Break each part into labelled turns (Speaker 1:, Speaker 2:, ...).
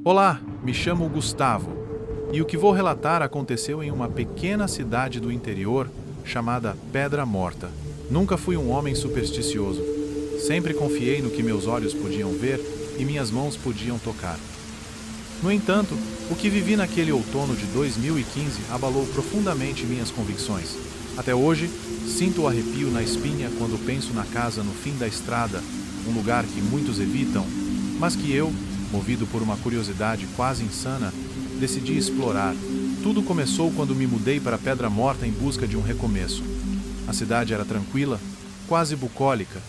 Speaker 1: Olá, me chamo Gustavo e o que vou relatar aconteceu em uma pequena cidade do interior chamada Pedra Morta. Nunca fui um homem supersticioso. Sempre confiei no que meus olhos podiam ver e minhas mãos podiam tocar. No entanto, o que vivi naquele outono de 2015 abalou profundamente minhas convicções. Até hoje, sinto o arrepio na espinha quando penso na casa no fim da estrada, um lugar que muitos evitam, mas que eu, movido por uma curiosidade quase insana, decidi explorar. Tudo começou quando me mudei para Pedra Morta em busca de um recomeço. A cidade era tranquila, quase bucólica,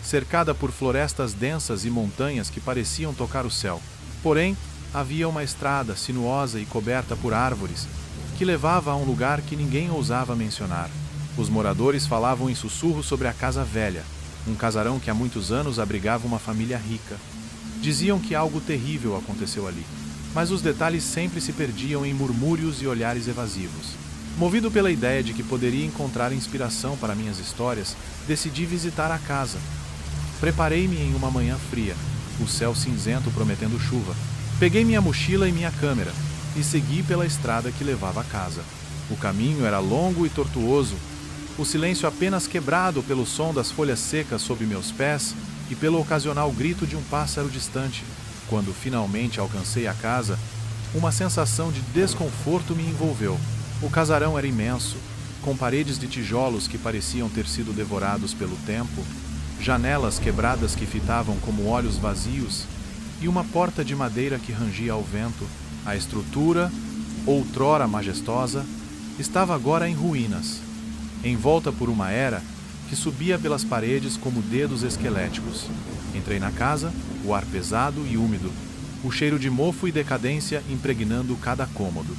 Speaker 1: cercada por florestas densas e montanhas que pareciam tocar o céu. Porém, havia uma estrada sinuosa e coberta por árvores que levava a um lugar que ninguém ousava mencionar. Os moradores falavam em sussurros sobre a Casa Velha, um casarão que há muitos anos abrigava uma família rica. Diziam que algo terrível aconteceu ali, mas os detalhes sempre se perdiam em murmúrios e olhares evasivos. Movido pela ideia de que poderia encontrar inspiração para minhas histórias, decidi visitar a casa. Preparei-me em uma manhã fria, o céu cinzento prometendo chuva. Peguei minha mochila e minha câmera e segui pela estrada que levava à casa. O caminho era longo e tortuoso, o silêncio apenas quebrado pelo som das folhas secas sob meus pés e pelo ocasional grito de um pássaro distante. Quando finalmente alcancei a casa, uma sensação de desconforto me envolveu. O casarão era imenso, com paredes de tijolos que pareciam ter sido devorados pelo tempo, janelas quebradas que fitavam como olhos vazios e uma porta de madeira que rangia ao vento. A estrutura, outrora majestosa, estava agora em ruínas, envolta por uma era que subia pelas paredes como dedos esqueléticos. Entrei na casa, o ar pesado e úmido, o cheiro de mofo e decadência impregnando cada cômodo.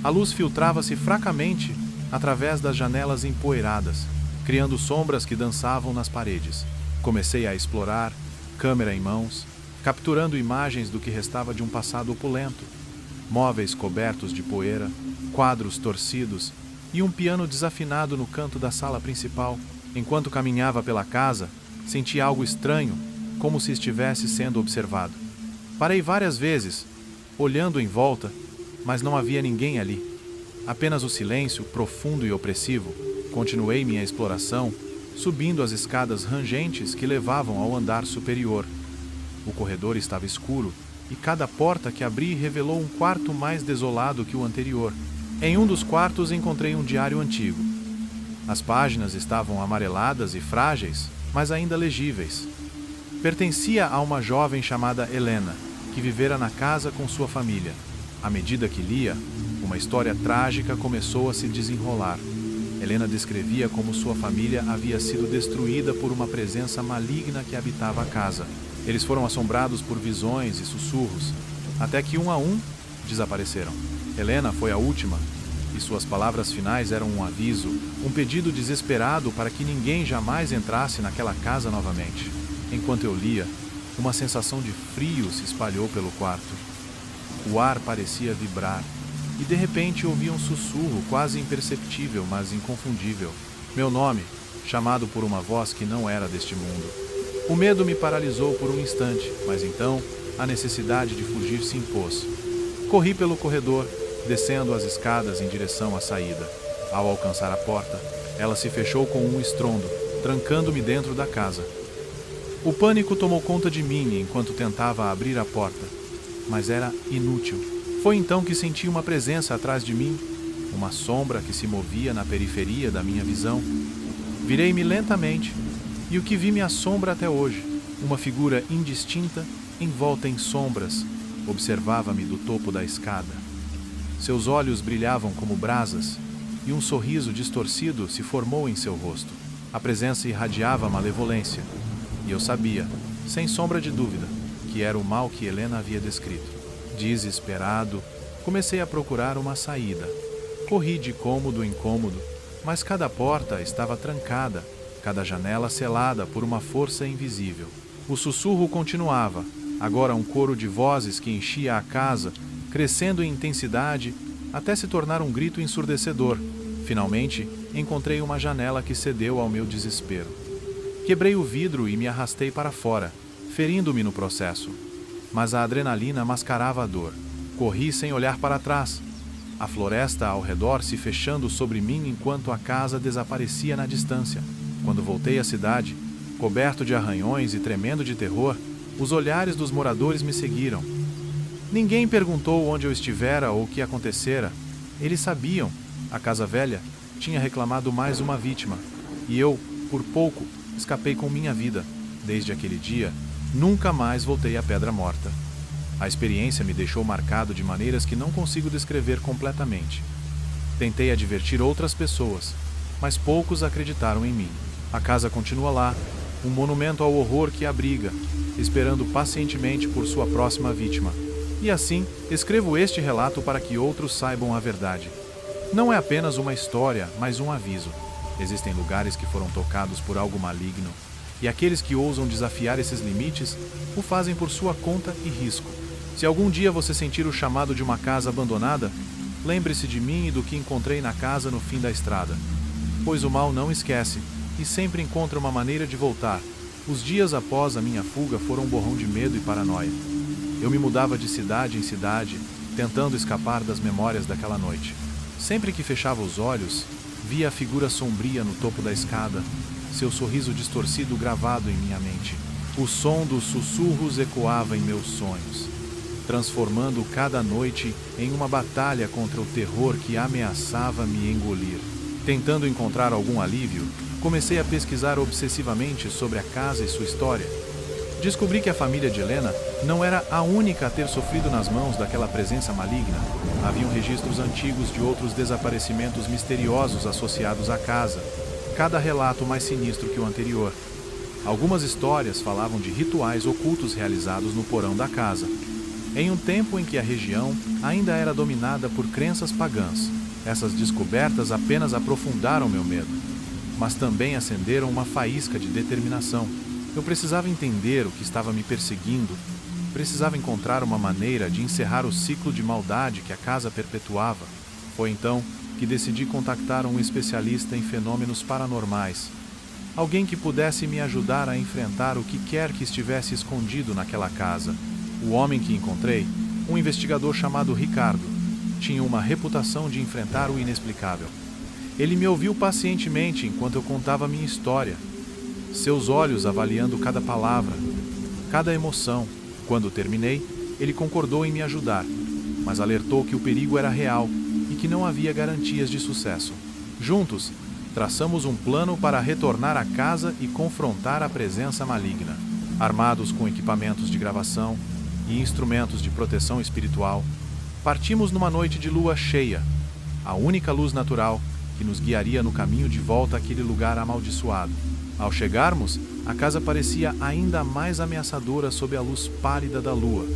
Speaker 1: A luz filtrava-se fracamente através das janelas empoeiradas, criando sombras que dançavam nas paredes. Comecei a explorar, câmera em mãos, capturando imagens do que restava de um passado opulento. Móveis cobertos de poeira, quadros torcidos e um piano desafinado no canto da sala principal. Enquanto caminhava pela casa, senti algo estranho, como se estivesse sendo observado. Parei várias vezes, olhando em volta, mas não havia ninguém ali. Apenas o silêncio, profundo e opressivo. Continuei minha exploração, subindo as escadas rangentes que levavam ao andar superior. O corredor estava escuro, e cada porta que abri revelou um quarto mais desolado que o anterior. Em um dos quartos encontrei um diário antigo. As páginas estavam amareladas e frágeis, mas ainda legíveis. Pertencia a uma jovem chamada Helena, que vivera na casa com sua família. À medida que lia, uma história trágica começou a se desenrolar. Helena descrevia como sua família havia sido destruída por uma presença maligna que habitava a casa. Eles foram assombrados por visões e sussurros, até que um a um desapareceram. Helena foi a última, e suas palavras finais eram um aviso, um pedido desesperado para que ninguém jamais entrasse naquela casa novamente. Enquanto eu lia, uma sensação de frio se espalhou pelo quarto. O ar parecia vibrar, e de repente ouvi um sussurro quase imperceptível, mas inconfundível. Meu nome, chamado por uma voz que não era deste mundo. O medo me paralisou por um instante, mas então a necessidade de fugir se impôs. Corri pelo corredor, descendo as escadas em direção à saída. Ao alcançar a porta, ela se fechou com um estrondo, trancando-me dentro da casa. O pânico tomou conta de mim enquanto tentava abrir a porta, mas era inútil. Foi então que senti uma presença atrás de mim, uma sombra que se movia na periferia da minha visão. Virei-me lentamente, e o que vi me assombra até hoje. Uma figura indistinta, envolta em sombras, observava-me do topo da escada. Seus olhos brilhavam como brasas, e um sorriso distorcido se formou em seu rosto. A presença irradiava malevolência, e eu sabia, sem sombra de dúvida, que era o mal que Helena havia descrito. Desesperado, comecei a procurar uma saída. Corri de cômodo em cômodo, mas cada porta estava trancada, cada janela selada por uma força invisível. O sussurro continuava, agora um coro de vozes que enchia a casa, crescendo em intensidade até se tornar um grito ensurdecedor. Finalmente, encontrei uma janela que cedeu ao meu desespero. Quebrei o vidro e me arrastei para fora, ferindo-me no processo. mas a adrenalina mascarava a dor. Corri sem olhar para trás, a floresta ao redor se fechando sobre mim enquanto a casa desaparecia na distância. Quando voltei à cidade, coberto de arranhões e tremendo de terror, os olhares dos moradores me seguiram. Ninguém perguntou onde eu estivera ou o que acontecera. Eles sabiam. A casa velha tinha reclamado mais uma vítima, e eu, por pouco, escapei com minha vida. Desde aquele dia, nunca mais voltei à Pedra Morta. A experiência me deixou marcado de maneiras que não consigo descrever completamente. Tentei advertir outras pessoas, mas poucos acreditaram em mim. A casa continua lá, um monumento ao horror que abriga, esperando pacientemente por sua próxima vítima. E assim, escrevo este relato para que outros saibam a verdade. Não é apenas uma história, mas um aviso. Existem lugares que foram tocados por algo maligno, e aqueles que ousam desafiar esses limites o fazem por sua conta e risco. Se algum dia você sentir o chamado de uma casa abandonada, lembre-se de mim e do que encontrei na casa no fim da estrada. Pois o mal não esquece, e sempre encontra uma maneira de voltar. Os dias após a minha fuga foram um borrão de medo e paranoia. Eu me mudava de cidade em cidade, tentando escapar das memórias daquela noite. Sempre que fechava os olhos, via a figura sombria no topo da escada, seu sorriso distorcido gravado em minha mente. O som dos sussurros ecoava em meus sonhos, transformando cada noite em uma batalha contra o terror que ameaçava me engolir. Tentando encontrar algum alívio, comecei a pesquisar obsessivamente sobre a casa e sua história. Descobri que a família de Helena não era a única a ter sofrido nas mãos daquela presença maligna. Haviam registros antigos de outros desaparecimentos misteriosos associados à casa, cada relato mais sinistro que o anterior. Algumas histórias falavam de rituais ocultos realizados no porão da casa, em um tempo em que a região ainda era dominada por crenças pagãs. Essas descobertas apenas aprofundaram meu medo, mas também acenderam uma faísca de determinação. Eu precisava entender o que estava me perseguindo, precisava encontrar uma maneira de encerrar o ciclo de maldade que a casa perpetuava. Foi então que decidi contactar um especialista em fenômenos paranormais, alguém que pudesse me ajudar a enfrentar o que quer que estivesse escondido naquela casa. O homem que encontrei, um investigador chamado Ricardo, tinha uma reputação de enfrentar o inexplicável. Ele me ouviu pacientemente enquanto eu contava minha história, seus olhos avaliando cada palavra, cada emoção. Quando terminei, ele concordou em me ajudar, mas alertou que o perigo era real e que não havia garantias de sucesso. Juntos, traçamos um plano para retornar à casa e confrontar a presença maligna. Armados com equipamentos de gravação e instrumentos de proteção espiritual, partimos numa noite de lua cheia, a única luz natural que nos guiaria no caminho de volta àquele lugar amaldiçoado. Ao chegarmos, a casa parecia ainda mais ameaçadora sob a luz pálida da lua.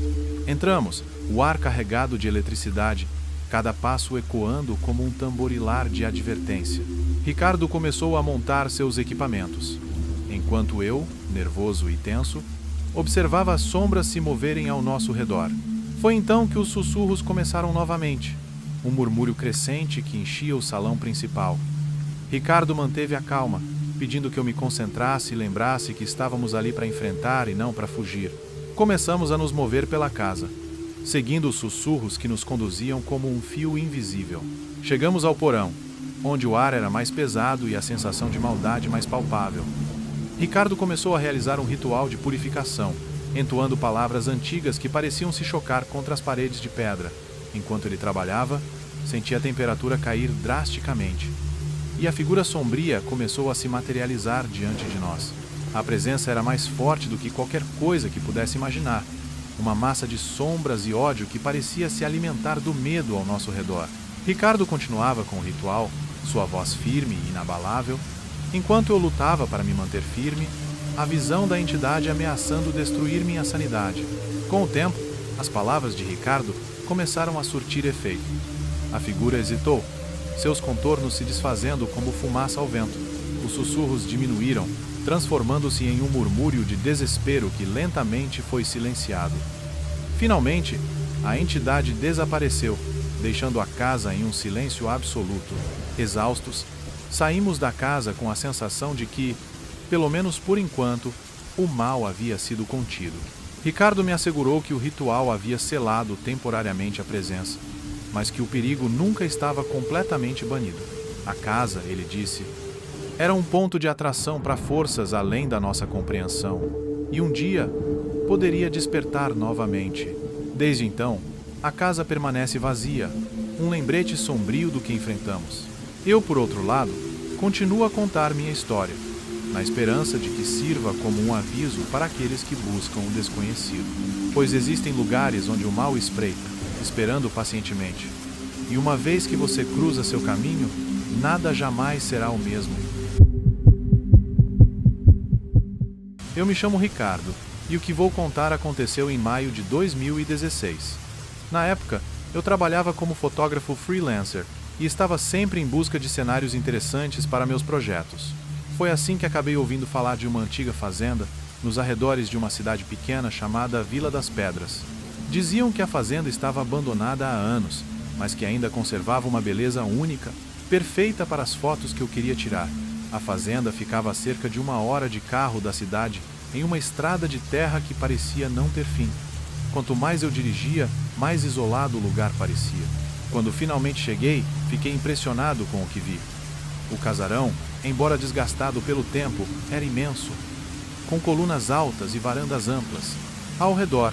Speaker 1: Entramos, o ar carregado de eletricidade, cada passo ecoando como um tamborilar de advertência. Ricardo começou a montar seus equipamentos, enquanto eu, nervoso e tenso, observava as sombras se moverem ao nosso redor. Foi então que os sussurros começaram novamente, um murmúrio crescente que enchia o salão principal. Ricardo manteve a calma, pedindo que eu me concentrasse e lembrasse que estávamos ali para enfrentar e não para fugir. Começamos a nos mover pela casa, seguindo os sussurros que nos conduziam como um fio invisível. Chegamos ao porão, onde o ar era mais pesado e a sensação de maldade mais palpável. Ricardo começou a realizar um ritual de purificação, entoando palavras antigas que pareciam se chocar contra as paredes de pedra. Enquanto ele trabalhava, senti a temperatura cair drasticamente, e a figura sombria começou a se materializar diante de nós. A presença era mais forte do que qualquer coisa que pudesse imaginar, uma massa de sombras e ódio que parecia se alimentar do medo ao nosso redor. Ricardo continuava com o ritual, sua voz firme e inabalável, enquanto eu lutava para me manter firme, a visão da entidade ameaçando destruir minha sanidade. Com o tempo, as palavras de Ricardo começaram a surtir efeito. A figura hesitou, seus contornos se desfazendo como fumaça ao vento. Os sussurros diminuíram, transformando-se em um murmúrio de desespero que lentamente foi silenciado. Finalmente, a entidade desapareceu, deixando a casa em um silêncio absoluto. Exaustos, saímos da casa com a sensação de que, pelo menos por enquanto, o mal havia sido contido. Ricardo me assegurou que o ritual havia selado temporariamente a presença, mas que o perigo nunca estava completamente banido. A casa, ele disse, era um ponto de atração para forças além da nossa compreensão, e um dia poderia despertar novamente. Desde então, a casa permanece vazia, um lembrete sombrio do que enfrentamos. Eu, por outro lado, continuo a contar minha história, na esperança de que sirva como um aviso para aqueles que buscam o desconhecido. Pois existem lugares onde o mal espreita, esperando pacientemente. E uma vez que você cruza seu caminho, nada jamais será o mesmo. Eu me chamo Ricardo, e o que vou contar aconteceu em maio de 2016. Na época, eu trabalhava como fotógrafo freelancer e estava sempre em busca de cenários interessantes para meus projetos. Foi assim que acabei ouvindo falar de uma antiga fazenda nos arredores de uma cidade pequena chamada Vila das Pedras. Diziam que a fazenda estava abandonada há anos, mas que ainda conservava uma beleza única, perfeita para as fotos que eu queria tirar. A fazenda ficava a cerca de 1 hora de carro da cidade, em uma estrada de terra que parecia não ter fim. Quanto mais eu dirigia, mais isolado o lugar parecia. Quando finalmente cheguei, fiquei impressionado com o que vi. O casarão, embora desgastado pelo tempo, era imenso, com colunas altas e varandas amplas. Ao redor,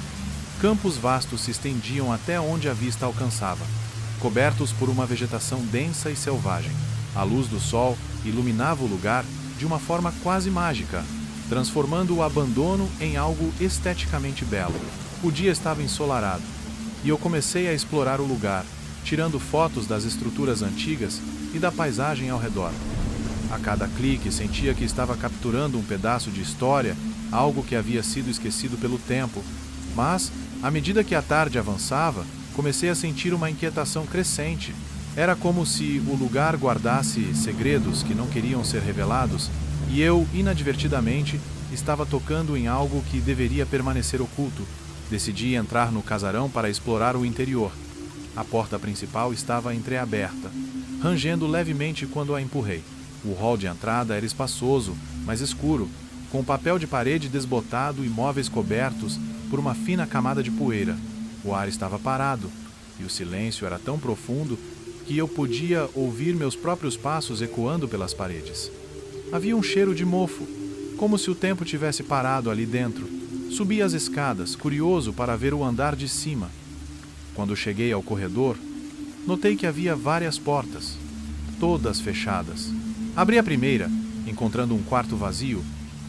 Speaker 1: campos vastos se estendiam até onde a vista alcançava, cobertos por uma vegetação densa e selvagem. A luz do sol iluminava o lugar de uma forma quase mágica, transformando o abandono em algo esteticamente belo. O dia estava ensolarado, e eu comecei a explorar o lugar, tirando fotos das estruturas antigas e da paisagem ao redor. A cada clique sentia que estava capturando um pedaço de história, algo que havia sido esquecido pelo tempo. Mas, à medida que a tarde avançava, comecei a sentir uma inquietação crescente. Era como se o lugar guardasse segredos que não queriam ser revelados, e eu, inadvertidamente, estava tocando em algo que deveria permanecer oculto. Decidi entrar no casarão para explorar o interior. A porta principal estava entreaberta, rangendo levemente quando a empurrei. O hall de entrada era espaçoso, mas escuro, com papel de parede desbotado e móveis cobertos por uma fina camada de poeira. O ar estava parado, e o silêncio era tão profundo que eu podia ouvir meus próprios passos ecoando pelas paredes. Havia um cheiro de mofo, como se o tempo tivesse parado ali dentro. Subi as escadas, curioso para ver o andar de cima. Quando cheguei ao corredor, notei que havia várias portas, todas fechadas. Abri a primeira, encontrando um quarto vazio,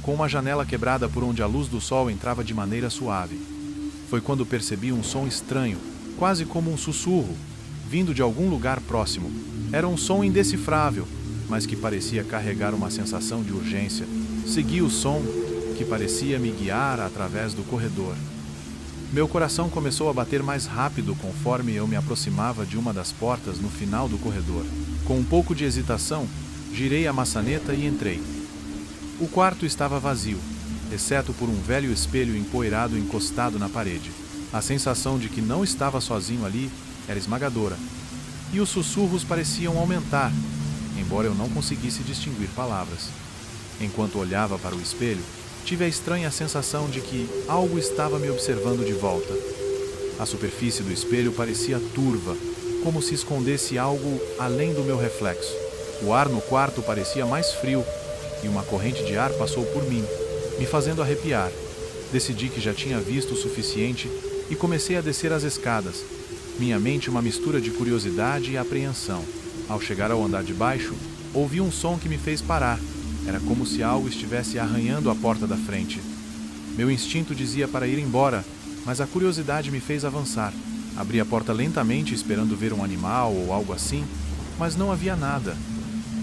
Speaker 1: com uma janela quebrada por onde a luz do sol entrava de maneira suave. Foi quando percebi um som estranho, quase como um sussurro, vindo de algum lugar próximo. Era um som indecifrável, mas que parecia carregar uma sensação de urgência. Segui o som, que parecia me guiar através do corredor. Meu coração começou a bater mais rápido conforme eu me aproximava de uma das portas no final do corredor. Com um pouco de hesitação, girei a maçaneta e entrei. O quarto estava vazio, exceto por um velho espelho empoeirado encostado na parede. A sensação de que não estava sozinho ali era esmagadora, e os sussurros pareciam aumentar, embora eu não conseguisse distinguir palavras. Enquanto olhava para o espelho, tive a estranha sensação de que algo estava me observando de volta. A superfície do espelho parecia turva, como se escondesse algo além do meu reflexo. O ar no quarto parecia mais frio, e uma corrente de ar passou por mim, me fazendo arrepiar. Decidi que já tinha visto o suficiente e comecei a descer as escadas, minha mente uma mistura de curiosidade e apreensão. Ao chegar ao andar de baixo, ouvi um som que me fez parar. Era como se algo estivesse arranhando a porta da frente. Meu instinto dizia para ir embora, mas a curiosidade me fez avançar. Abri a porta lentamente, esperando ver um animal ou algo assim, mas não havia nada.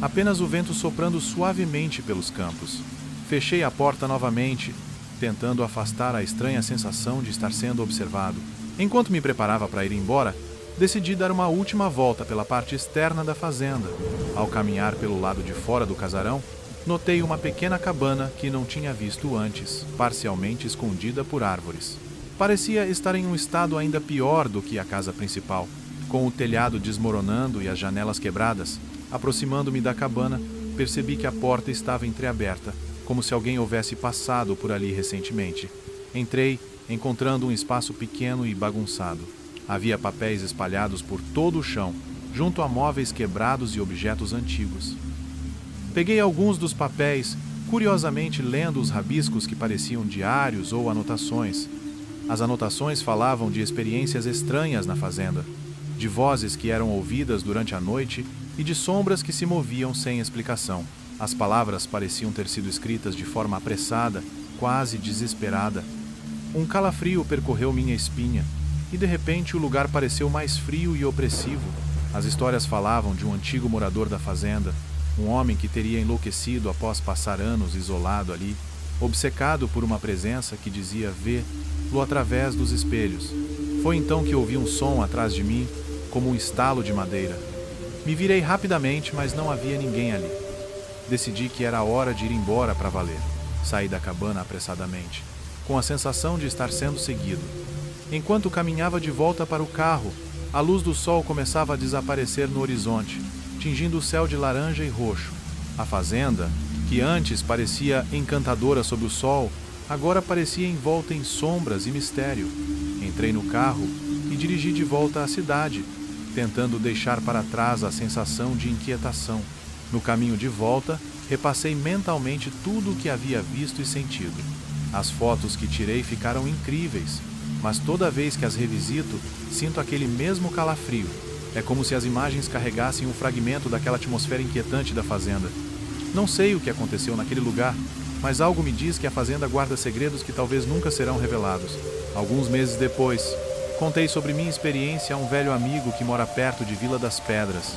Speaker 1: Apenas o vento soprando suavemente pelos campos. Fechei a porta novamente, tentando afastar a estranha sensação de estar sendo observado. Enquanto me preparava para ir embora, decidi dar uma última volta pela parte externa da fazenda. Ao caminhar pelo lado de fora do casarão, notei uma pequena cabana que não tinha visto antes, parcialmente escondida por árvores. Parecia estar em um estado ainda pior do que a casa principal, com o telhado desmoronando e as janelas quebradas. Aproximando-me da cabana, percebi que a porta estava entreaberta, como se alguém houvesse passado por ali recentemente. Entrei encontrando um espaço pequeno e bagunçado. Havia papéis espalhados por todo o chão, junto a móveis quebrados e objetos antigos. Peguei alguns dos papéis, curiosamente lendo os rabiscos que pareciam diários ou anotações. As anotações falavam de experiências estranhas na fazenda, de vozes que eram ouvidas durante a noite e de sombras que se moviam sem explicação. As palavras pareciam ter sido escritas de forma apressada, quase desesperada. Um calafrio percorreu minha espinha, e de repente o lugar pareceu mais frio e opressivo. As histórias falavam de um antigo morador da fazenda, um homem que teria enlouquecido após passar anos isolado ali, obcecado por uma presença que dizia vê-lo através dos espelhos. Foi então que ouvi um som atrás de mim, como um estalo de madeira. Me virei rapidamente, mas não havia ninguém ali. Decidi que era a hora de ir embora para valer. Saí da cabana apressadamente, com a sensação de estar sendo seguido. Enquanto caminhava de volta para o carro, a luz do sol começava a desaparecer no horizonte, tingindo o céu de laranja e roxo. A fazenda, que antes parecia encantadora sob o sol, agora parecia envolta em sombras e mistério. Entrei no carro e dirigi de volta à cidade, tentando deixar para trás a sensação de inquietação. No caminho de volta, repassei mentalmente tudo o que havia visto e sentido. As fotos que tirei ficaram incríveis, mas toda vez que as revisito, sinto aquele mesmo calafrio. É como se as imagens carregassem um fragmento daquela atmosfera inquietante da fazenda. Não sei o que aconteceu naquele lugar, mas algo me diz que a fazenda guarda segredos que talvez nunca serão revelados. Alguns meses depois, contei sobre minha experiência a um velho amigo que mora perto de Vila das Pedras.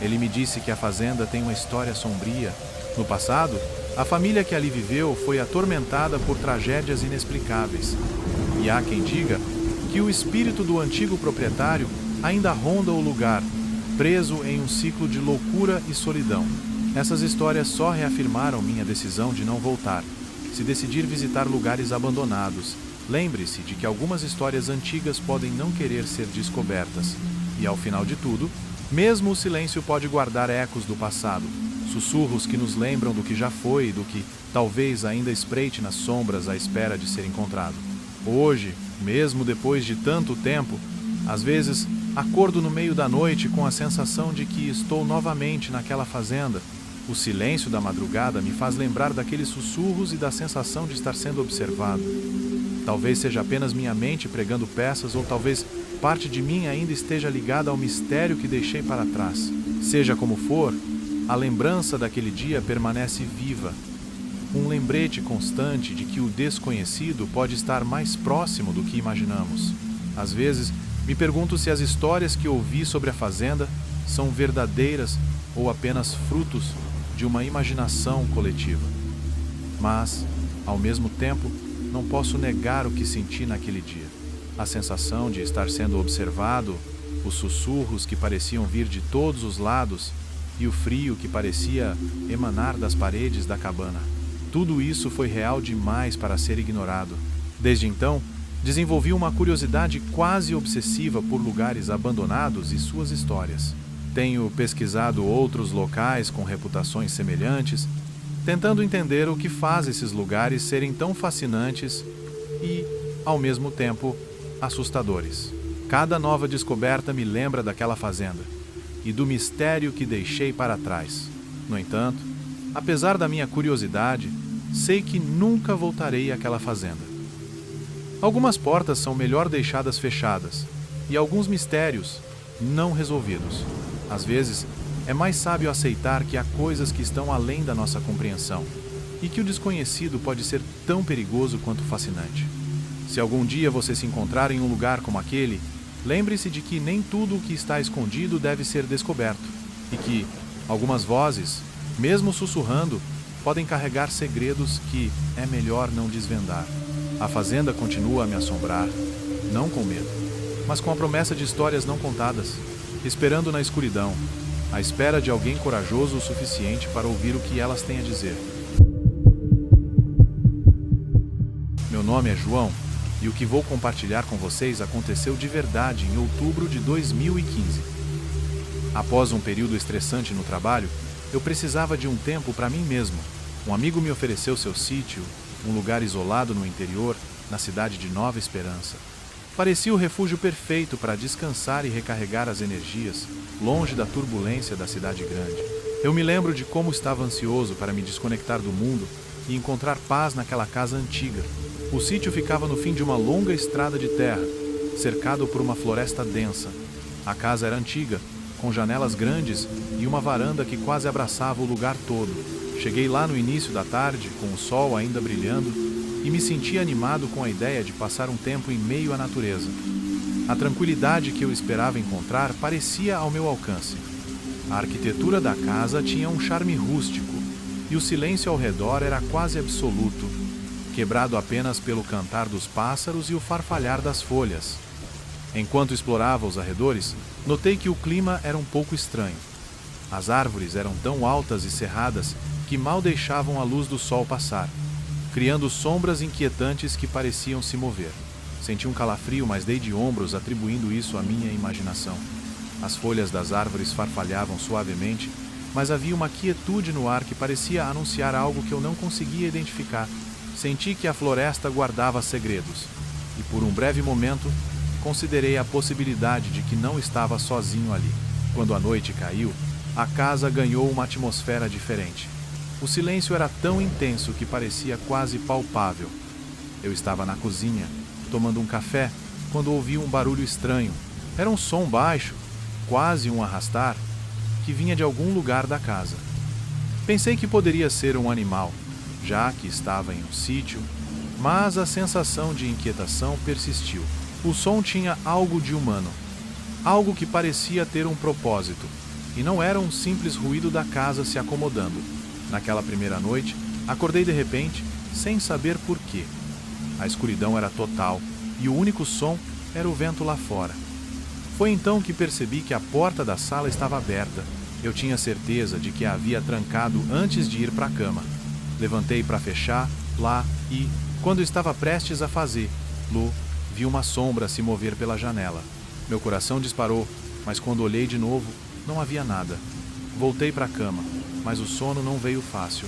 Speaker 1: Ele me disse que a fazenda tem uma história sombria. No passado, a família que ali viveu foi atormentada por tragédias inexplicáveis. E há quem diga que o espírito do antigo proprietário ainda ronda o lugar, preso em um ciclo de loucura e solidão. Essas histórias só reafirmaram minha decisão de não voltar. Se decidir visitar lugares abandonados, lembre-se de que algumas histórias antigas podem não querer ser descobertas. E ao final de tudo, mesmo o silêncio pode guardar ecos do passado, sussurros que nos lembram do que já foi e do que talvez ainda espreite nas sombras à espera de ser encontrado. Hoje, mesmo depois de tanto tempo, às vezes acordo no meio da noite com a sensação de que estou novamente naquela fazenda. O silêncio da madrugada me faz lembrar daqueles sussurros e da sensação de estar sendo observado. Talvez seja apenas minha mente pregando peças, ou talvez parte de mim ainda esteja ligada ao mistério que deixei para trás. Seja como for, a lembrança daquele dia permanece viva. Um lembrete constante de que o desconhecido pode estar mais próximo do que imaginamos. Às vezes, me pergunto se as histórias que ouvi sobre a fazenda são verdadeiras ou apenas frutos de uma imaginação coletiva. Mas, ao mesmo tempo, não posso negar o que senti naquele dia. A sensação de estar sendo observado, os sussurros que pareciam vir de todos os lados e o frio que parecia emanar das paredes da cabana. Tudo isso foi real demais para ser ignorado. Desde então, desenvolvi uma curiosidade quase obsessiva por lugares abandonados e suas histórias. Tenho pesquisado outros locais com reputações semelhantes, tentando entender o que faz esses lugares serem tão fascinantes e, ao mesmo tempo, assustadores. Cada nova descoberta me lembra daquela fazenda e do mistério que deixei para trás. No entanto, apesar da minha curiosidade, sei que nunca voltarei àquela fazenda. Algumas portas são melhor deixadas fechadas e alguns mistérios não resolvidos. Às vezes, é mais sábio aceitar que há coisas que estão além da nossa compreensão e que o desconhecido pode ser tão perigoso quanto fascinante. Se algum dia você se encontrar em um lugar como aquele, lembre-se de que nem tudo o que está escondido deve ser descoberto e que algumas vozes, mesmo sussurrando, podem carregar segredos que é melhor não desvendar. A fazenda continua a me assombrar, não com medo, mas com a promessa de histórias não contadas, esperando na escuridão, à espera de alguém corajoso o suficiente para ouvir o que elas têm a dizer. Meu nome é João e o que vou compartilhar com vocês aconteceu de verdade em outubro de 2015. Após um período estressante no trabalho, eu precisava de um tempo para mim mesmo. Um amigo me ofereceu seu sítio, um lugar isolado no interior, na cidade de Nova Esperança. Parecia o refúgio perfeito para descansar e recarregar as energias, longe da turbulência da cidade grande. Eu me lembro de como estava ansioso para me desconectar do mundo e encontrar paz naquela casa antiga. O sítio ficava no fim de uma longa estrada de terra, cercado por uma floresta densa. A casa era antiga, com janelas grandes e uma varanda que quase abraçava o lugar todo. Cheguei lá no início da tarde, com o sol ainda brilhando, e me senti animado com a ideia de passar um tempo em meio à natureza. A tranquilidade que eu esperava encontrar parecia ao meu alcance. A arquitetura da casa tinha um charme rústico, e o silêncio ao redor era quase absoluto, quebrado apenas pelo cantar dos pássaros e o farfalhar das folhas. Enquanto explorava os arredores, notei que o clima era um pouco estranho. As árvores eram tão altas e cerradas que mal deixavam a luz do sol passar, criando sombras inquietantes que pareciam se mover. Senti um calafrio, mas dei de ombros, atribuindo isso à minha imaginação. As folhas das árvores farfalhavam suavemente, mas havia uma quietude no ar que parecia anunciar algo que eu não conseguia identificar. Senti que a floresta guardava segredos, e por um breve momento, considerei a possibilidade de que não estava sozinho ali. Quando a noite caiu, a casa ganhou uma atmosfera diferente. O silêncio era tão intenso que parecia quase palpável. Eu estava na cozinha, tomando um café, quando ouvi um barulho estranho. Era um som baixo, quase um arrastar, que vinha de algum lugar da casa. Pensei que poderia ser um animal, já que estava em um sítio, mas a sensação de inquietação persistiu. O som tinha algo de humano, algo que parecia ter um propósito, e não era um simples ruído da casa se acomodando. Naquela primeira noite, acordei de repente, sem saber por quê. A escuridão era total, e o único som era o vento lá fora. Foi então que percebi que a porta da sala estava aberta. Eu tinha certeza de que a havia trancado antes de ir para a cama. Levantei para fechar lá e, quando estava prestes a fazê-lo, vi uma sombra se mover pela janela. Meu coração disparou, mas quando olhei de novo, não havia nada. Voltei para a cama, mas o sono não veio fácil.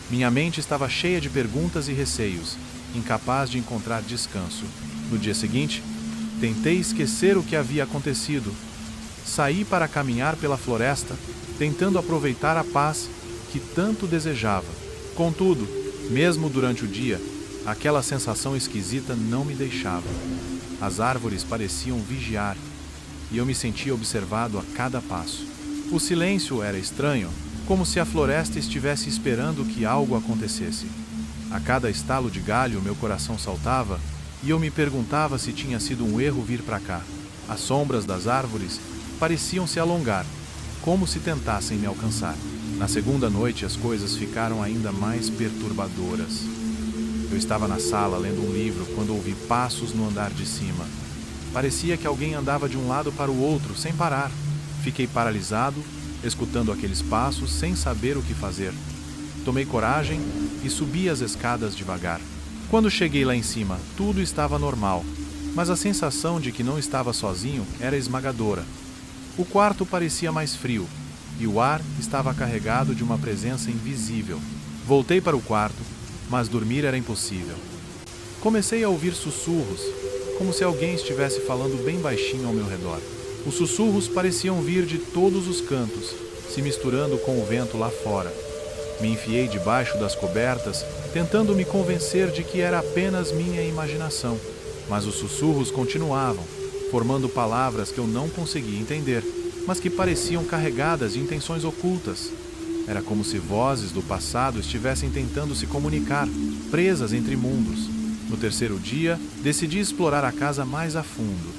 Speaker 1: Minha mente estava cheia de perguntas e receios, incapaz de encontrar descanso. No dia seguinte, tentei esquecer o que havia acontecido. Saí para caminhar pela floresta, tentando aproveitar a paz que tanto desejava. Contudo, mesmo durante o dia, aquela sensação esquisita não me deixava. As árvores pareciam vigiar, e eu me sentia observado a cada passo. O silêncio era estranho, como se a floresta estivesse esperando que algo acontecesse. A cada estalo de galho, meu coração saltava, e eu me perguntava se tinha sido um erro vir para cá. As sombras das árvores pareciam se alongar, como se tentassem me alcançar. Na segunda noite, as coisas ficaram ainda mais perturbadoras. Eu estava na sala lendo um livro quando ouvi passos no andar de cima. Parecia que alguém andava de um lado para o outro, sem parar. Fiquei paralisado, escutando aqueles passos, sem saber o que fazer. Tomei coragem e subi as escadas devagar. Quando cheguei lá em cima, tudo estava normal, mas a sensação de que não estava sozinho era esmagadora. O quarto parecia mais frio, e o ar estava carregado de uma presença invisível. Voltei para o quarto, mas dormir era impossível. Comecei a ouvir sussurros, como se alguém estivesse falando bem baixinho ao meu redor. Os sussurros pareciam vir de todos os cantos, se misturando com o vento lá fora. Me enfiei debaixo das cobertas, tentando me convencer de que era apenas minha imaginação. Mas os sussurros continuavam, formando palavras que eu não conseguia entender, mas que pareciam carregadas de intenções ocultas. Era como se vozes do passado estivessem tentando se comunicar, presas entre mundos. No terceiro dia, decidi explorar a casa mais a fundo.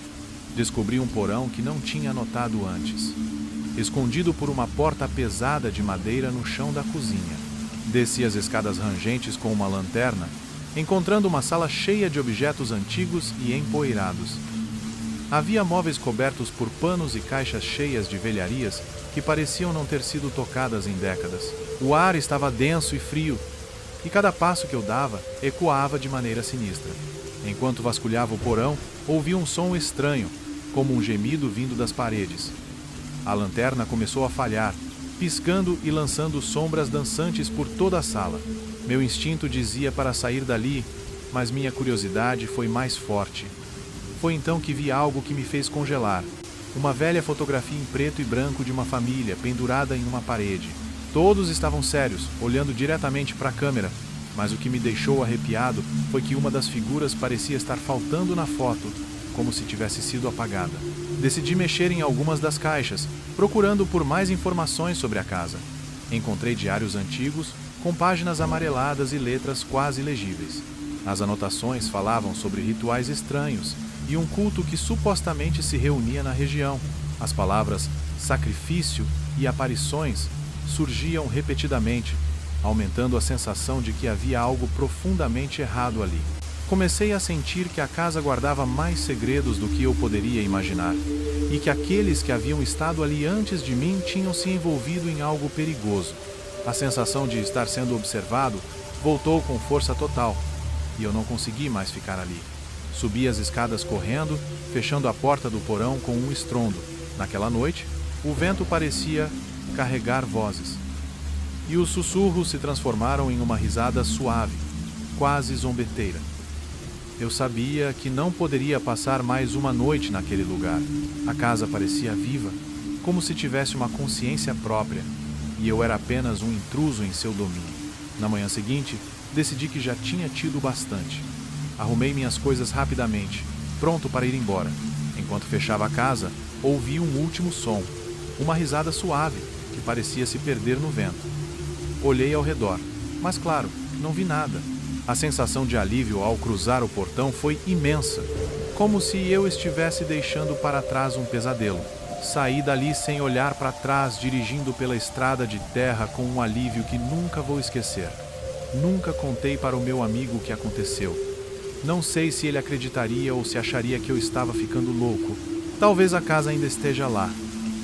Speaker 1: Descobri um porão que não tinha notado antes, escondido por uma porta pesada de madeira no chão da cozinha. Desci as escadas rangentes com uma lanterna, encontrando uma sala cheia de objetos antigos e empoeirados. Havia móveis cobertos por panos e caixas cheias de velharias que pareciam não ter sido tocadas em décadas. O ar estava denso e frio, e cada passo que eu dava ecoava de maneira sinistra. Enquanto vasculhava o porão, ouvi um som estranho, como um gemido vindo das paredes. A lanterna começou a falhar, piscando e lançando sombras dançantes por toda a sala. Meu instinto dizia para sair dali, mas minha curiosidade foi mais forte. Foi então que vi algo que me fez congelar. Uma velha fotografia em preto e branco de uma família pendurada em uma parede. Todos estavam sérios, olhando diretamente para a câmera, mas o que me deixou arrepiado foi que uma das figuras parecia estar faltando na foto, como se tivesse sido apagada. Decidi mexer em algumas das caixas, procurando por mais informações sobre a casa. Encontrei diários antigos, com páginas amareladas e letras quase legíveis. As anotações falavam sobre rituais estranhos e um culto que supostamente se reunia na região. As palavras sacrifício e aparições surgiam repetidamente, aumentando a sensação de que havia algo profundamente errado ali. Comecei a sentir que a casa guardava mais segredos do que eu poderia imaginar, e que aqueles que haviam estado ali antes de mim tinham se envolvido em algo perigoso. A sensação de estar sendo observado voltou com força total, e eu não consegui mais ficar ali. Subi as escadas correndo, fechando a porta do porão com um estrondo. Naquela noite, o vento parecia carregar vozes, e os sussurros se transformaram em uma risada suave, quase zombeteira. Eu sabia que não poderia passar mais uma noite naquele lugar. A casa parecia viva, como se tivesse uma consciência própria, e eu era apenas um intruso em seu domínio. Na manhã seguinte, decidi que já tinha tido bastante. Arrumei minhas coisas rapidamente, pronto para ir embora. Enquanto fechava a casa, ouvi um último som, uma risada suave, que parecia se perder no vento. Olhei ao redor, mas claro, não vi nada. A sensação de alívio ao cruzar o portão foi imensa, como se eu estivesse deixando para trás um pesadelo. Saí dali sem olhar para trás, dirigindo pela estrada de terra com um alívio que nunca vou esquecer. Nunca contei para o meu amigo o que aconteceu. Não sei se ele acreditaria ou se acharia que eu estava ficando louco. Talvez a casa ainda esteja lá,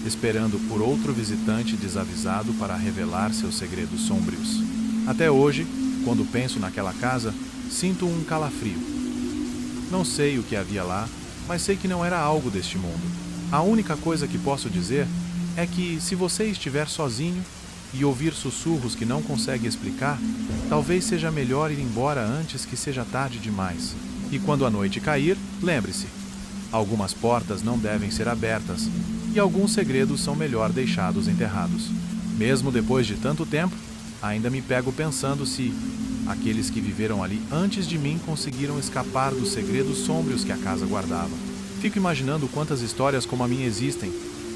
Speaker 1: esperando por outro visitante desavisado para revelar seus segredos sombrios. Até hoje, quando penso naquela casa, sinto um calafrio. Não sei o que havia lá, mas sei que não era algo deste mundo. A única coisa que posso dizer é que, se você estiver sozinho e ouvir sussurros que não consegue explicar, talvez seja melhor ir embora antes que seja tarde demais. E quando a noite cair, lembre-se, algumas portas não devem ser abertas e alguns segredos são melhor deixados enterrados. Mesmo depois de tanto tempo, ainda me pego pensando se aqueles que viveram ali antes de mim conseguiram escapar dos segredos sômbrios que a casa guardava. Fico imaginando quantas histórias como a minha existem,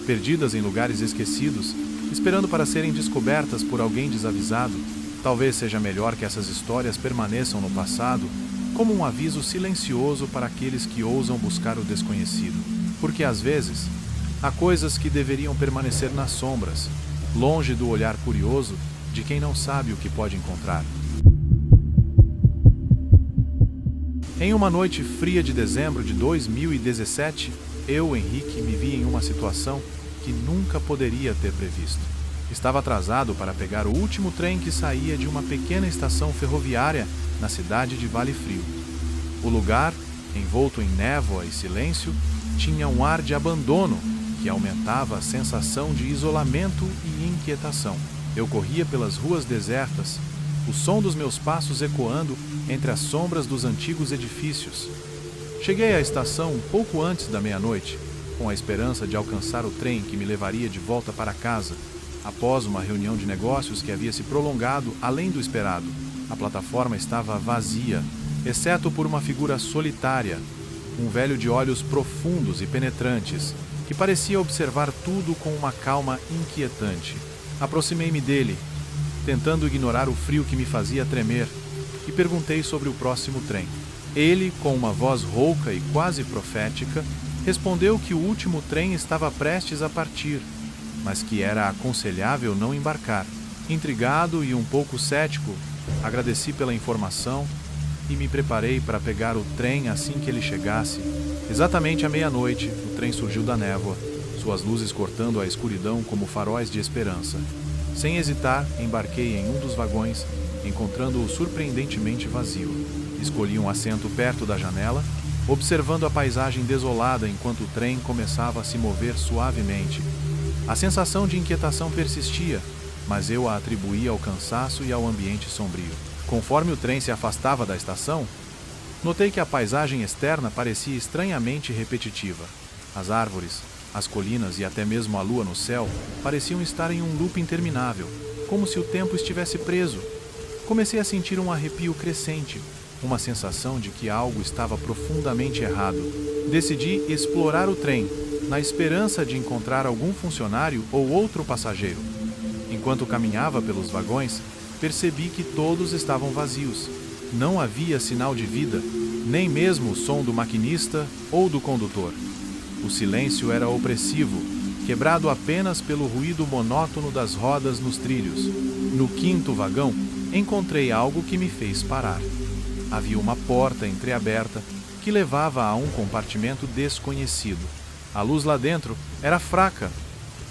Speaker 1: perdidas em lugares esquecidos, esperando para serem descobertas por alguém desavisado. Talvez seja melhor que essas histórias permaneçam no passado, como um aviso silencioso para aqueles que ousam buscar o desconhecido. Porque às vezes, há coisas que deveriam permanecer nas sombras, longe do olhar curioso de quem não sabe o que pode encontrar. Em uma noite fria de dezembro de 2017, eu, Henrique, me vi em uma situação que nunca poderia ter previsto. Estava atrasado para pegar o último trem que saía de uma pequena estação ferroviária na cidade de Vale Frio. O lugar, envolto em névoa e silêncio, tinha um ar de abandono que aumentava a sensação de isolamento e inquietação. Eu corria pelas ruas desertas, o som dos meus passos ecoando entre as sombras dos antigos edifícios. Cheguei à estação um pouco antes da meia-noite, com a esperança de alcançar o trem que me levaria de volta para casa, após uma reunião de negócios que havia se prolongado além do esperado. A plataforma estava vazia, exceto por uma figura solitária, um velho de olhos profundos e penetrantes, que parecia observar tudo com uma calma inquietante. Aproximei-me dele, tentando ignorar o frio que me fazia tremer, e perguntei sobre o próximo trem. Ele, com uma voz rouca e quase profética, respondeu que o último trem estava prestes a partir, mas que era aconselhável não embarcar. Intrigado e um pouco cético, agradeci pela informação e me preparei para pegar o trem assim que ele chegasse. Exatamente à meia-noite, o trem surgiu da névoa, suas luzes cortando a escuridão como faróis de esperança. Sem hesitar, embarquei em um dos vagões, encontrando-o surpreendentemente vazio. Escolhi um assento perto da janela, observando a paisagem desolada enquanto o trem começava a se mover suavemente. A sensação de inquietação persistia, mas eu a atribuía ao cansaço e ao ambiente sombrio. Conforme o trem se afastava da estação, Notei que a paisagem externa parecia estranhamente repetitiva. As árvores, as colinas e até mesmo a lua no céu pareciam estar em um loop interminável, como se o tempo estivesse preso. Comecei a sentir um arrepio crescente, uma sensação de que algo estava profundamente errado. Decidi explorar o trem, na esperança de encontrar algum funcionário ou outro passageiro. Enquanto caminhava pelos vagões, percebi que todos estavam vazios. Não havia sinal de vida, nem mesmo o som do maquinista ou do condutor. O silêncio era opressivo, quebrado apenas pelo ruído monótono das rodas nos trilhos. No quinto vagão, encontrei algo que me fez parar. Havia uma porta entreaberta que levava a um compartimento desconhecido. A luz lá dentro era fraca,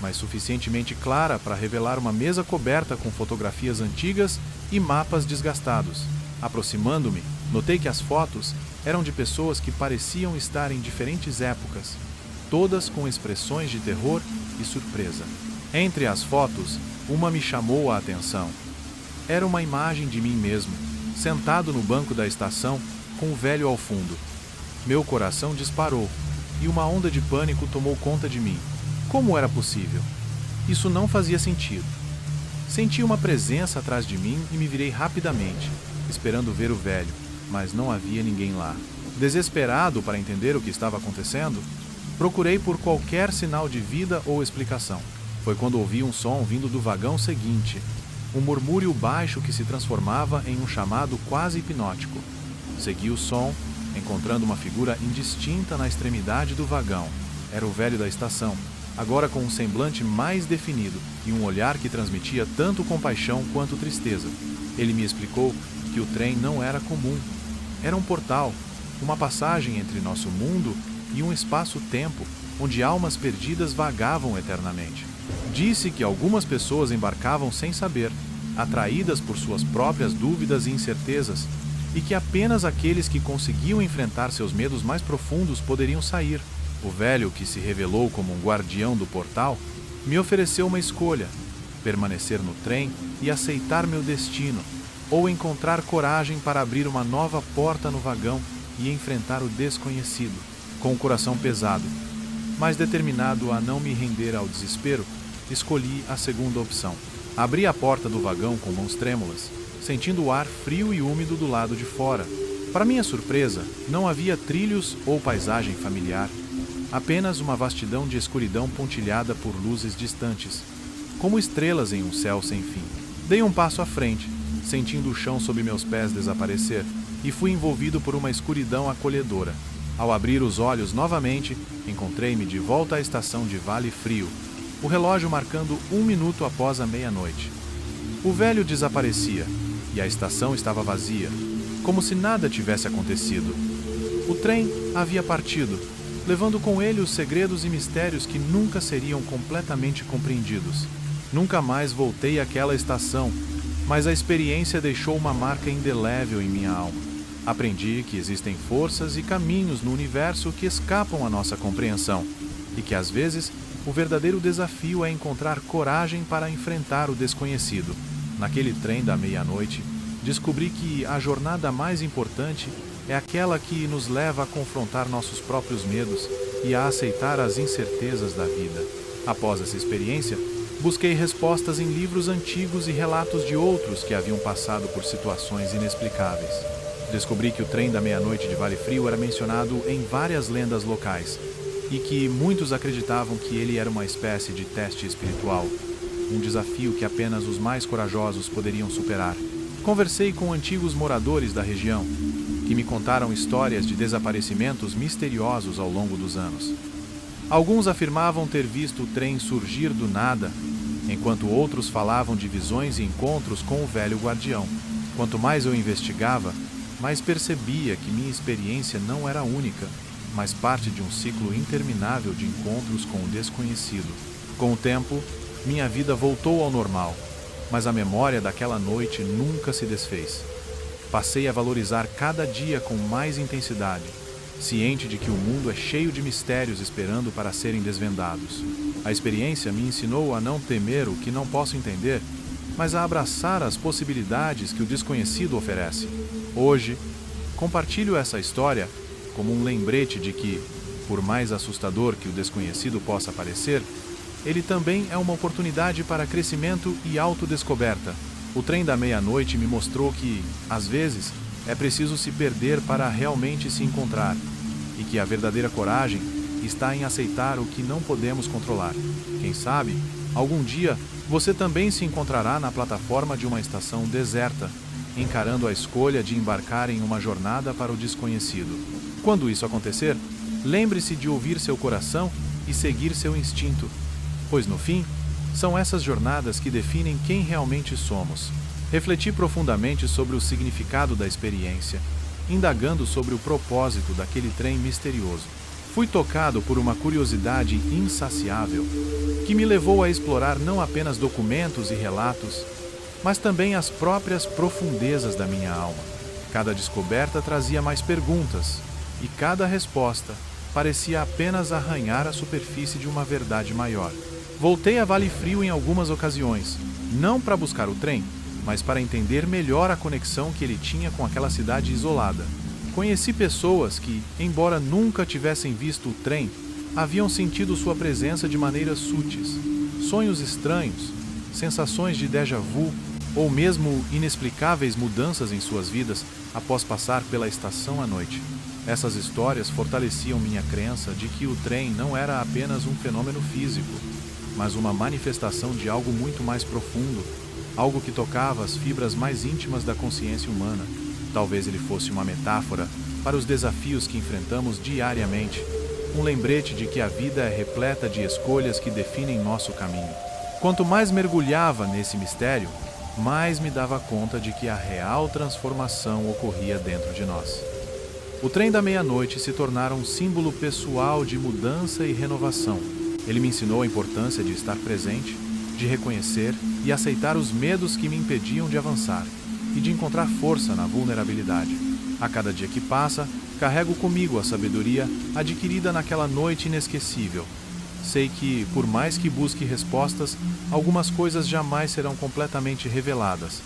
Speaker 1: mas suficientemente clara para revelar uma mesa coberta com fotografias antigas e mapas desgastados. Aproximando-me, notei que as fotos eram de pessoas que pareciam estar em diferentes épocas, todas com expressões de terror e surpresa. Entre as fotos, uma me chamou a atenção. Era uma imagem de mim mesmo, sentado no banco da estação, com o velho ao fundo. Meu coração disparou, e uma onda de pânico tomou conta de mim. Como era possível? Isso não fazia sentido. Senti uma presença atrás de mim e me virei rapidamente, esperando ver o velho, mas não havia ninguém lá. Desesperado para entender o que estava acontecendo, procurei por qualquer sinal de vida ou explicação. Foi quando ouvi um som vindo do vagão seguinte, um murmúrio baixo que se transformava em um chamado quase hipnótico. Segui o som, encontrando uma figura indistinta na extremidade do vagão. Era o velho da estação, agora com um semblante mais definido e um olhar que transmitia tanto compaixão quanto tristeza. Ele me explicou que o trem não era comum. Era um portal, uma passagem entre nosso mundo e um espaço-tempo onde almas perdidas vagavam eternamente. Disse que algumas pessoas embarcavam sem saber, atraídas por suas próprias dúvidas e incertezas, e que apenas aqueles que conseguiam enfrentar seus medos mais profundos poderiam sair. O velho, que se revelou como um guardião do portal, me ofereceu uma escolha: permanecer no trem e aceitar meu destino, ou encontrar coragem para abrir uma nova porta no vagão e enfrentar o desconhecido. Com o coração pesado, mas determinado a não me render ao desespero, escolhi a segunda opção. Abri a porta do vagão com mãos trêmulas, sentindo o ar frio e úmido do lado de fora. Para minha surpresa, não havia trilhos ou paisagem familiar, apenas uma vastidão de escuridão pontilhada por luzes distantes, como estrelas em um céu sem fim. Dei um passo à frente, sentindo o chão sob meus pés desaparecer, e fui envolvido por uma escuridão acolhedora. Ao abrir os olhos novamente, encontrei-me de volta à estação de Vale Frio, o relógio marcando 1 minuto após a meia-noite. O velho desaparecia, e a estação estava vazia, como se nada tivesse acontecido. O trem havia partido, levando com ele os segredos e mistérios que nunca seriam completamente compreendidos. Nunca mais voltei àquela estação, mas a experiência deixou uma marca indelével em minha alma. Aprendi que existem forças e caminhos no universo que escapam à nossa compreensão, e que às vezes o verdadeiro desafio é encontrar coragem para enfrentar o desconhecido. Naquele trem da meia-noite, descobri que a jornada mais importante é aquela que nos leva a confrontar nossos próprios medos e a aceitar as incertezas da vida. Após essa experiência, busquei respostas em livros antigos e relatos de outros que haviam passado por situações inexplicáveis. Descobri que o trem da meia-noite de Vale Frio era mencionado em várias lendas locais e que muitos acreditavam que ele era uma espécie de teste espiritual, um desafio que apenas os mais corajosos poderiam superar. Conversei com antigos moradores da região, que me contaram histórias de desaparecimentos misteriosos ao longo dos anos. Alguns afirmavam ter visto o trem surgir do nada, enquanto outros falavam de visões e encontros com o velho guardião. Quanto mais eu investigava, mais percebia que minha experiência não era única, mas parte de um ciclo interminável de encontros com o desconhecido. Com o tempo, minha vida voltou ao normal, mas a memória daquela noite nunca se desfez. Passei a valorizar cada dia com mais intensidade, ciente de que o mundo é cheio de mistérios esperando para serem desvendados. A experiência me ensinou a não temer o que não posso entender, mas a abraçar as possibilidades que o desconhecido oferece. Hoje, Compartilho essa história como um lembrete de que, por mais assustador que o desconhecido possa parecer, ele também é uma oportunidade para crescimento e autodescoberta. O trem da meia-noite me mostrou que, às vezes, é preciso se perder para realmente se encontrar, e que a verdadeira coragem está em aceitar o que não podemos controlar. Quem sabe, algum dia, você também se encontrará na plataforma de uma estação deserta, encarando a escolha de embarcar em uma jornada para o desconhecido. Quando isso acontecer, lembre-se de ouvir seu coração e seguir seu instinto, pois no fim, são essas jornadas que definem quem realmente somos. Refleti profundamente sobre o significado da experiência, indagando sobre o propósito daquele trem misterioso. Fui tocado por uma curiosidade insaciável, que me levou a explorar não apenas documentos e relatos, mas também as próprias profundezas da minha alma. Cada descoberta trazia mais perguntas, e cada resposta parecia apenas arranhar a superfície de uma verdade maior. Voltei a Vale Frio em algumas ocasiões, não para buscar o trem, mas para entender melhor a conexão que ele tinha com aquela cidade isolada. Conheci pessoas que, embora nunca tivessem visto o trem, haviam sentido sua presença de maneiras sutis. Sonhos estranhos, sensações de déjà vu, ou mesmo inexplicáveis mudanças em suas vidas após passar pela estação à noite. Essas histórias fortaleciam minha crença de que o trem não era apenas um fenômeno físico, mas uma manifestação de algo muito mais profundo, algo que tocava as fibras mais íntimas da consciência humana. Talvez ele fosse uma metáfora para os desafios que enfrentamos diariamente, um lembrete de que a vida é repleta de escolhas que definem nosso caminho. Quanto mais mergulhava nesse mistério, mais me dava conta de que a real transformação ocorria dentro de nós. O trem da meia-noite se tornara um símbolo pessoal de mudança e renovação. Ele me ensinou a importância de estar presente, de reconhecer e aceitar os medos que me impediam de avançar, e de encontrar força na vulnerabilidade. A cada dia que passa, carrego comigo a sabedoria adquirida naquela noite inesquecível. Sei que, por mais que busque respostas, algumas coisas jamais serão completamente reveladas.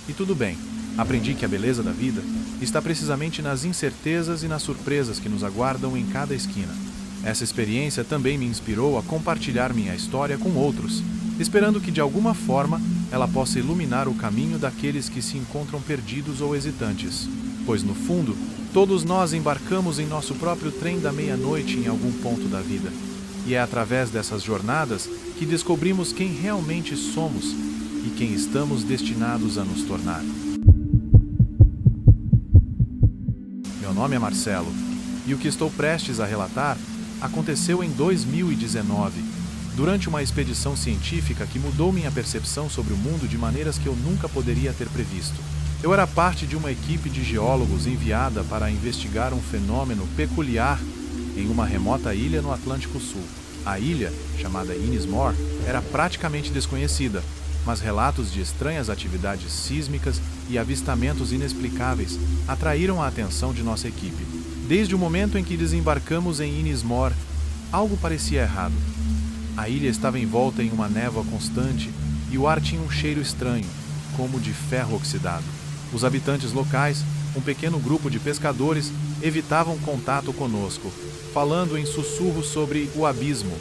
Speaker 1: E tudo bem, aprendi que a beleza da vida está precisamente nas incertezas e nas surpresas que nos aguardam em cada esquina. Essa experiência também me inspirou a compartilhar minha história com outros, esperando que de alguma forma ela possa iluminar o caminho daqueles que se encontram perdidos ou hesitantes. Pois no fundo, todos nós embarcamos em nosso próprio trem da meia-noite em algum ponto da vida. E é através dessas jornadas que descobrimos quem realmente somos e quem estamos destinados a nos tornar. Meu nome é Marcelo, e o que estou prestes a relatar aconteceu em 2019, durante uma expedição científica que mudou minha percepção sobre o mundo de maneiras que eu nunca poderia ter previsto. Eu era parte de uma equipe de geólogos enviada para investigar um fenômeno peculiar em uma remota ilha no Atlântico Sul. A ilha, chamada Ynys Mor, era praticamente desconhecida, mas relatos de estranhas atividades sísmicas e avistamentos inexplicáveis atraíram a atenção de nossa equipe. Desde o momento em que desembarcamos em Ynys Mor, algo parecia errado. A ilha estava envolta em uma névoa constante e o ar tinha um cheiro estranho, como de ferro oxidado. Os habitantes locais, um pequeno grupo de pescadores, evitavam contato conosco, falando em sussurros sobre o abismo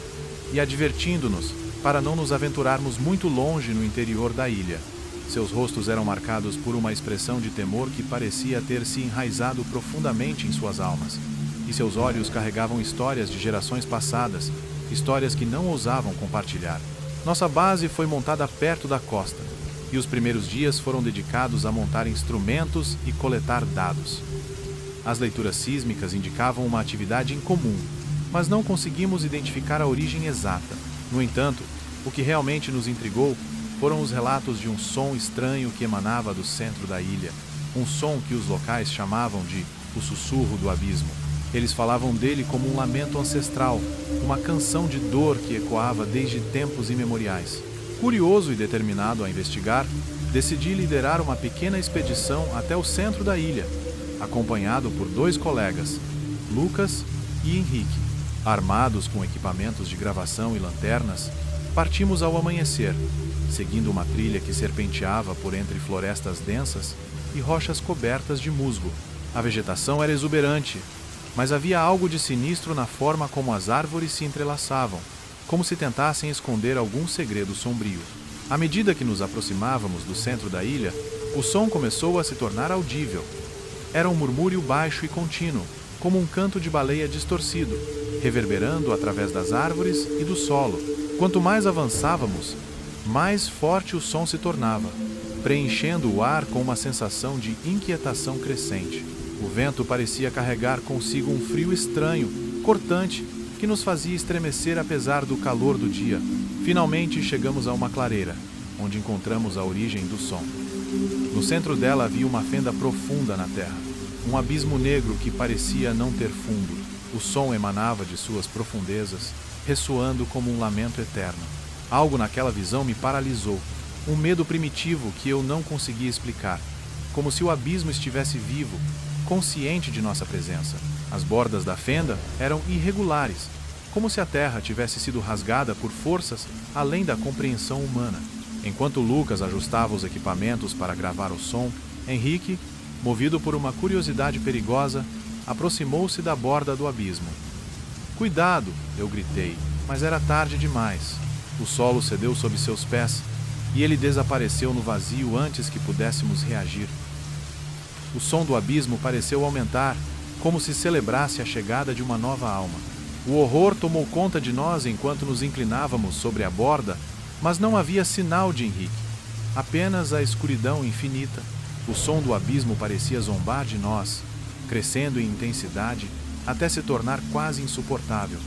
Speaker 1: e advertindo-nos para não nos aventurarmos muito longe no interior da ilha. Seus rostos eram marcados por uma expressão de temor que parecia ter se enraizado profundamente em suas almas, e seus olhos carregavam histórias de gerações passadas, histórias que não ousavam compartilhar. Nossa base foi montada perto da costa, e os primeiros dias foram dedicados a montar instrumentos e coletar dados. As leituras sísmicas indicavam uma atividade incomum, mas não conseguimos identificar a origem exata. No entanto, o que realmente nos intrigou foram os relatos de um som estranho que emanava do centro da ilha, um som que os locais chamavam de o sussurro do abismo. Eles falavam dele como um lamento ancestral, uma canção de dor que ecoava desde tempos imemoriais. Curioso e determinado a investigar, decidi liderar uma pequena expedição até o centro da ilha, acompanhado por 2 colegas, Lucas e Henrique. Armados com equipamentos de gravação e lanternas, partimos ao amanhecer, seguindo uma trilha que serpenteava por entre florestas densas e rochas cobertas de musgo. A vegetação era exuberante, mas havia algo de sinistro na forma como as árvores se entrelaçavam, como se tentassem esconder algum segredo sombrio. À medida que nos aproximávamos do centro da ilha, o som começou a se tornar audível. Era um murmúrio baixo e contínuo, como um canto de baleia distorcido, reverberando através das árvores e do solo. Quanto mais avançávamos, mais forte o som se tornava, preenchendo o ar com uma sensação de inquietação crescente. O vento parecia carregar consigo um frio estranho, cortante, que nos fazia estremecer apesar do calor do dia. Finalmente chegamos a uma clareira, onde encontramos a origem do som. No centro dela havia uma fenda profunda na terra, um abismo negro que parecia não ter fundo. O som emanava de suas profundezas, ressoando como um lamento eterno. Algo naquela visão me paralisou, um medo primitivo que eu não conseguia explicar, como se o abismo estivesse vivo, consciente de nossa presença. As bordas da fenda eram irregulares, como se a terra tivesse sido rasgada por forças além da compreensão humana. Enquanto Lucas ajustava os equipamentos para gravar o som, Henrique, movido por uma curiosidade perigosa, aproximou-se da borda do abismo. "Cuidado!" eu gritei, mas era tarde demais. O solo cedeu sob seus pés e ele desapareceu no vazio antes que pudéssemos reagir. O som do abismo pareceu aumentar, como se celebrasse a chegada de uma nova alma. O horror tomou conta de nós enquanto nos inclinávamos sobre a borda, mas não havia sinal de Henrique, apenas a escuridão infinita. O som do abismo parecia zombar de nós, crescendo em intensidade até se tornar quase insuportável.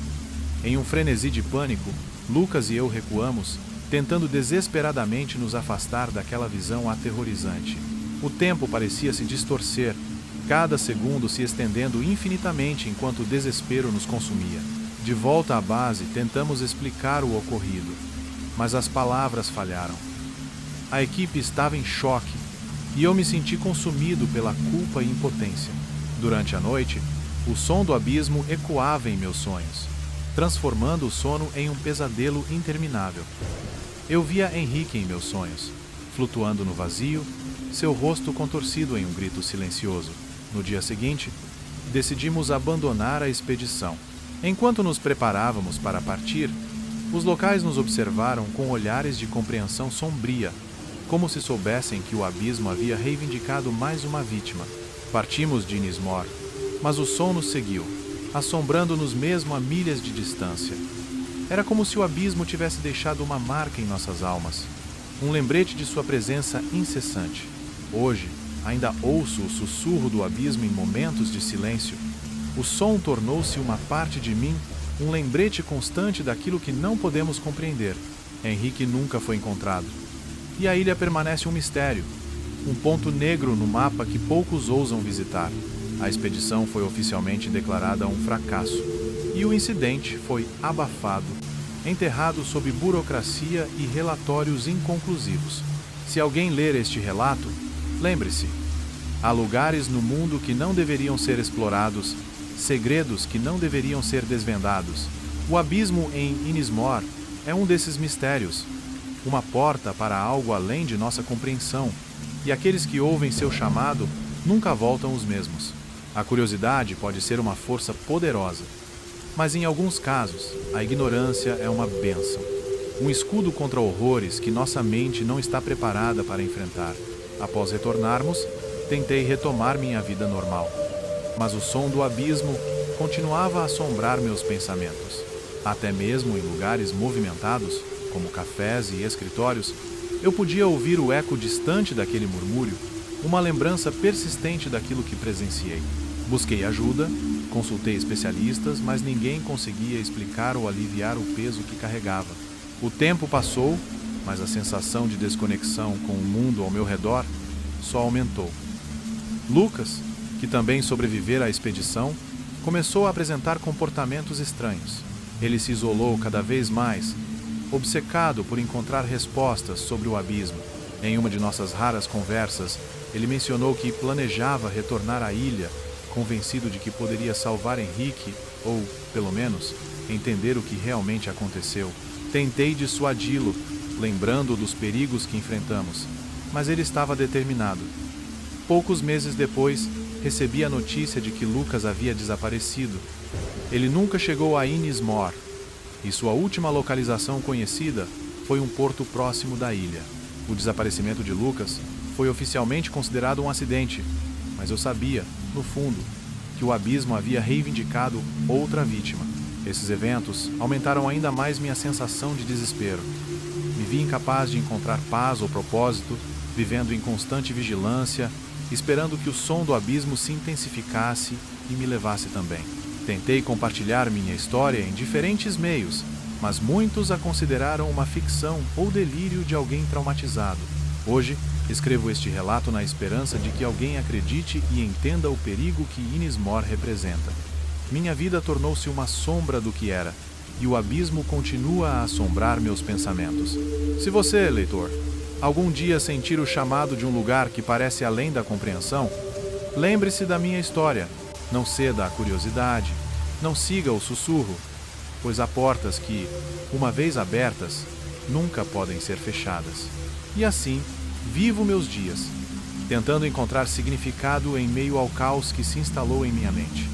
Speaker 1: Em um frenesi de pânico, Lucas e eu recuamos, tentando desesperadamente nos afastar daquela visão aterrorizante. O tempo parecia se distorcer, cada segundo se estendendo infinitamente enquanto o desespero nos consumia. De volta à base, tentamos explicar o ocorrido, mas as palavras falharam. A equipe estava em choque e eu me senti consumido pela culpa e impotência. Durante a noite, o som do abismo ecoava em meus sonhos, transformando o sono em um pesadelo interminável. Eu via Henrique em meus sonhos, flutuando no vazio, seu rosto contorcido em um grito silencioso. No dia seguinte, decidimos abandonar a expedição. Enquanto nos preparávamos para partir, os locais nos observaram com olhares de compreensão sombria, como se soubessem que o abismo havia reivindicado mais uma vítima. Partimos de Inismor, mas o som nos seguiu, assombrando-nos mesmo a milhas de distância. Era como se o abismo tivesse deixado uma marca em nossas almas, um lembrete de sua presença incessante. Hoje, ainda ouço o sussurro do abismo em momentos de silêncio. O som tornou-se uma parte de mim, um lembrete constante daquilo que não podemos compreender. Henrique nunca foi encontrado. E a ilha permanece um mistério, um ponto negro no mapa que poucos ousam visitar. A expedição foi oficialmente declarada um fracasso, e o incidente foi abafado, enterrado sob burocracia e relatórios inconclusivos. Se alguém ler este relato, lembre-se, há lugares no mundo que não deveriam ser explorados, segredos que não deveriam ser desvendados. O abismo em Inismor é um desses mistérios, uma porta para algo além de nossa compreensão, e aqueles que ouvem seu chamado nunca voltam os mesmos. A curiosidade pode ser uma força poderosa, mas em alguns casos, a ignorância é uma bênção, um escudo contra horrores que nossa mente não está preparada para enfrentar. Após retornarmos, tentei retomar minha vida normal, mas o som do abismo continuava a assombrar meus pensamentos. Até mesmo em lugares movimentados, como cafés e escritórios, eu podia ouvir o eco distante daquele murmúrio, uma lembrança persistente daquilo que presenciei. Busquei ajuda, consultei especialistas, mas ninguém conseguia explicar ou aliviar o peso que carregava. O tempo passou, mas a sensação de desconexão com o mundo ao meu redor só aumentou. Lucas, que também sobrevivera à expedição, começou a apresentar comportamentos estranhos. Ele se isolou cada vez mais, obcecado por encontrar respostas sobre o abismo. Em uma de nossas raras conversas, ele mencionou que planejava retornar à ilha, convencido de que poderia salvar Henrique, ou, pelo menos, entender o que realmente aconteceu. Tentei dissuadi-lo, lembrando dos perigos que enfrentamos, mas ele estava determinado. Poucos meses depois, recebi a notícia de que Lucas havia desaparecido. Ele nunca chegou a Ynys Mor, e sua última localização conhecida foi um porto próximo da ilha. O desaparecimento de Lucas foi oficialmente considerado um acidente, mas eu sabia, no fundo, que o abismo havia reivindicado outra vítima. Esses eventos aumentaram ainda mais minha sensação de desespero. Me vi incapaz de encontrar paz ou propósito, vivendo em constante vigilância, esperando que o som do abismo se intensificasse e me levasse também. Tentei compartilhar minha história em diferentes meios, mas muitos a consideraram uma ficção ou delírio de alguém traumatizado. Hoje, escrevo este relato na esperança de que alguém acredite e entenda o perigo que Ynys Mor representa. Minha vida tornou-se uma sombra do que era, e o abismo continua a assombrar meus pensamentos. Se você, leitor, algum dia sentir o chamado de um lugar que parece além da compreensão, lembre-se da minha história. Não ceda à curiosidade, não siga o sussurro, pois há portas que, uma vez abertas, nunca podem ser fechadas. E assim, vivo meus dias, tentando encontrar significado em meio ao caos que se instalou em minha mente.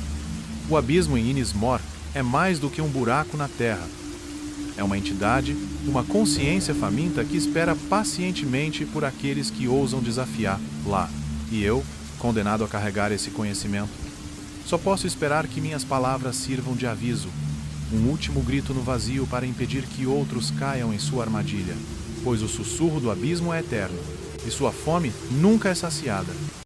Speaker 1: O abismo em Ynys Mor é mais do que um buraco na terra. É uma entidade, uma consciência faminta que espera pacientemente por aqueles que ousam desafiar lá. E eu, condenado a carregar esse conhecimento, só posso esperar que minhas palavras sirvam de aviso, um último grito no vazio para impedir que outros caiam em sua armadilha, pois o sussurro do abismo é eterno, e sua fome nunca é saciada.